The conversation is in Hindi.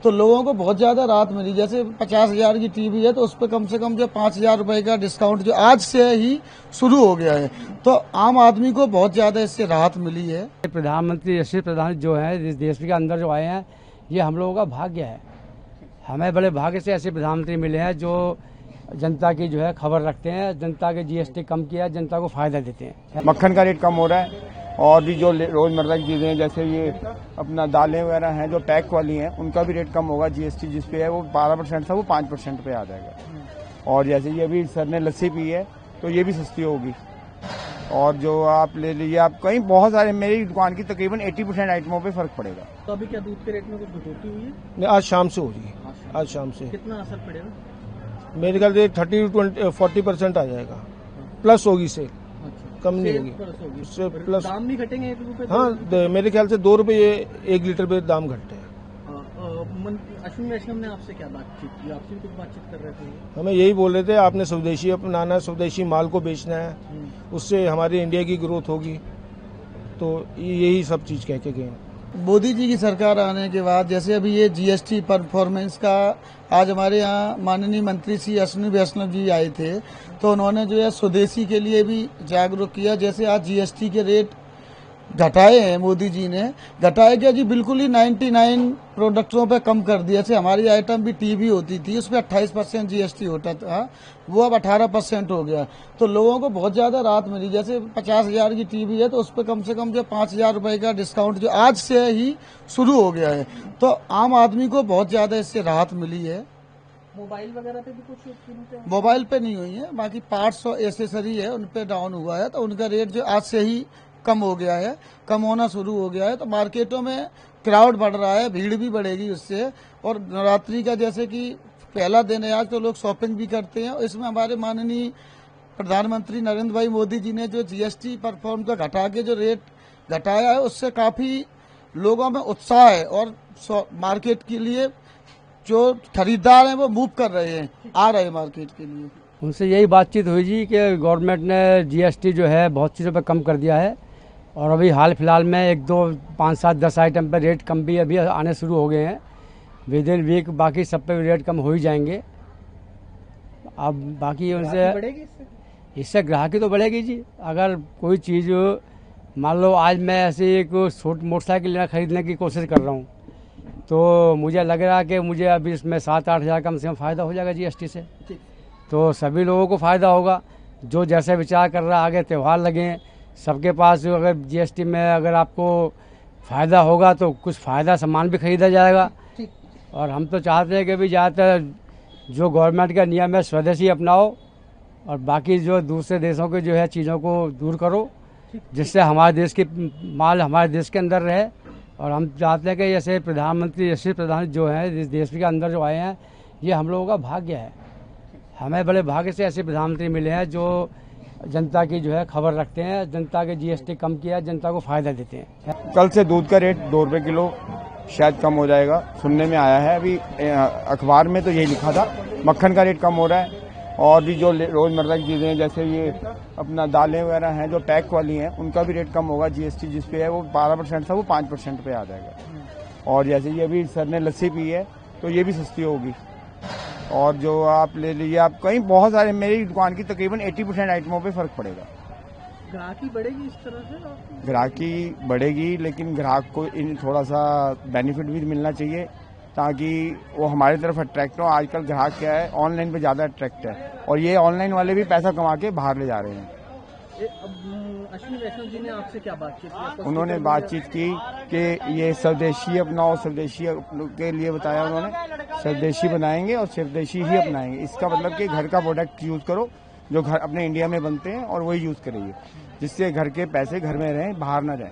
तो लोगों को बहुत ज्यादा राहत मिली। जैसे 50,000 की टीवी है तो उस पर कम से कम जो 5,000 रुपए का डिस्काउंट जो आज से ही शुरू हो गया है, तो आम आदमी को बहुत ज्यादा इससे राहत मिली है। प्रधानमंत्री यशस्वी प्रधान जो है इस देश के अंदर जो आए हैं, ये हम लोगों का भाग्य है। हमें बड़े भाग्य से ऐसे प्रधानमंत्री मिले हैं जो जनता की जो है खबर रखते हैं, जनता के जीएसटी कम किया, जनता को फायदा देते हैं। मक्खन का रेट कम हो रहा है और भी जो रोजमर्रा की चीजें हैं जैसे ये अपना दालें वगैरह हैं जो पैक वाली हैं उनका भी रेट कम होगा। जीएसटी जिस पे है वो 12% था वो 5% पे आ जाएगा। और जैसे ये अभी सर ने लस्सी पी है तो ये भी सस्ती होगी। और जो आप ले लीजिए, आप कहीं बहुत सारे मेरी दुकान की तकरीबन 80% आइटमों पे फर्क पड़ेगा। तो अभी क्या दूध के रेट में कुछ कटौती हुई है? नहीं, आज शाम से हो रही है। आज शाम से कितना असर पड़ेगा? मेरे ख्याल से 30-40% आ जाएगा, प्लस होगी सेल, कम नहीं होगी। उससे प्लस दाम भी घटेंगे 1 रुपए? हाँ, मेरे ख्याल से 2 रुपये 1 लीटर पे दाम घटते हैं। अश्विनी वैष्णव ने आपसे क्या बातचीत की? आपसे भी कुछ बातचीत कर रहे थे? हमें यही बोल रहे थे आपने स्वदेशी अपनाना है, स्वदेशी माल को बेचना है, उससे हमारी इंडिया की ग्रोथ होगी। तो यही सब चीज कह के गए। मोदी जी की सरकार आने के बाद जैसे अभी ये जीएसटी परफॉर्मेंस का आज हमारे यहाँ माननीय मंत्री श्री अश्विनी वैष्णव जी आए थे, तो उन्होंने जो है स्वदेशी के लिए भी जागरूक किया। जैसे आज जीएसटी के रेट घटाए हैं मोदी जी ने, घटाए क्या जी, बिल्कुल ही 99 प्रोडक्ट्सों पे कम कर दिया। जैसे हमारी आइटम भी टीवी होती थी उस पर 28% जीएसटी होता था, वो अब 18% हो गया। तो लोगों को बहुत ज्यादा राहत मिली। जैसे 50,000 की टीवी है तो उस पर कम से कम जो 5,000 रुपए का डिस्काउंट जो आज से ही शुरू हो गया है, तो आम आदमी को बहुत ज्यादा इससे राहत मिली है। मोबाइल वगैरह पे भी कुछ? मोबाइल पे नहीं हुई है, बाकी पार्ट्स और एसेसरी है उन पे डाउन हुआ है, तो उनका रेट जो आज से ही कम हो गया है, कम होना शुरू हो गया है। तो मार्केटों में क्राउड बढ़ रहा है, भीड़ भी बढ़ेगी उससे। और नवरात्रि का जैसे कि पहला दिन है आज, तो लोग शॉपिंग भी करते हैं। इसमें हमारे माननीय प्रधानमंत्री नरेंद्र भाई मोदी जी ने जो जीएसटी परफॉर्म का घटा के जो रेट घटाया है, उससे काफी लोगों में उत्साह है और मार्केट के लिए जो खरीदार हैं वो मूव कर रहे हैं, आ रहे हैं मार्केट के लिए। उनसे यही बातचीत हुई जी कि गवर्नमेंट ने जीएसटी जो है बहुत चीज़ों पर कम कर दिया है और अभी हाल फिलहाल में 1, 2, 5, 7, 10 आइटम पर रेट कम भी अभी आने शुरू हो गए हैं। विद इन वीक बाकी सब पे रेट कम हो ही जाएंगे। अब बाकी उनसे इससे ग्राहकी तो बढ़ेगी जी। अगर कोई चीज़ मान लो आज मैं ऐसे एक मोटरसाइकिल खरीदने की कोशिश कर रहा हूँ, तो मुझे लग रहा है कि मुझे अभी इसमें 7-8 हज़ार कम से कम फ़ायदा हो जाएगा जीएसटी से। तो सभी लोगों को फ़ायदा होगा। जो जैसे विचार कर रहा है, आगे त्यौहार लगे, सबके पास अगर जीएसटी में अगर आपको फ़ायदा होगा तो कुछ फ़ायदा सामान भी खरीदा जाएगा। और हम तो चाहते हैं कि भी ज़्यादातर जो गवर्नमेंट का नियम है स्वदेशी अपनाओ और बाकी जो दूसरे देशों के जो है चीज़ों को दूर करो, जिससे हमारे देश की माल हमारे देश के अंदर रहे। और हम चाहते हैं कि जैसे प्रधानमंत्री यशस्वी प्रधान जो है इस देश के अंदर जो आए हैं, ये हम लोगों का भाग्य है। हमें बड़े भाग्य से ऐसे प्रधानमंत्री मिले हैं जो जनता की जो है खबर रखते हैं, जनता के जीएसटी कम किया, जनता को फायदा देते हैं। कल से दूध का रेट 2 रुपये किलो शायद कम हो जाएगा, सुनने में आया है। अभी अखबार में तो यही लिखा था। मक्खन का रेट कम हो रहा है और भी जो रोजमर्रा की चीजें हैं जैसे ये अपना दालें वगैरह हैं जो पैक वाली हैं उनका भी रेट कम होगा। जीएसटी जिस पे है वो 12% था वो 5% पे आ जाएगा। और जैसे ये अभी सर ने लस्सी पी है तो ये भी सस्ती होगी। और जो आप ले लीजिए, आप कहीं बहुत सारे मेरी दुकान की तकरीबन 80% आइटमों पे फर्क पड़ेगा। ग्राहकी बढ़ेगी इस तरह से? ग्राहकी बढ़ेगी, लेकिन ग्राहक को इन थोड़ा सा बेनिफिट भी मिलना चाहिए ताकि वो हमारी तरफ अट्रैक्ट हो। आजकल ग्राहक क्या है, ऑनलाइन पे ज़्यादा अट्रैक्ट है और ये ऑनलाइन वाले भी पैसा कमा के बाहर ले जा रहे हैं। अश्विनी वैष्णव जी ने आपसे क्या बातचीत की? उन्होंने बातचीत की कि ये स्वदेशी अपनाओ, स्वदेशी के लिए बताया उन्होंने। स्वदेशी बनाएंगे और स्वदेशी ही अपनाएंगे। इसका मतलब कि घर का प्रोडक्ट यूज करो जो घर अपने इंडिया में बनते हैं और वही यूज करिए, जिससे घर के पैसे घर में रहें, बाहर ना जाएं।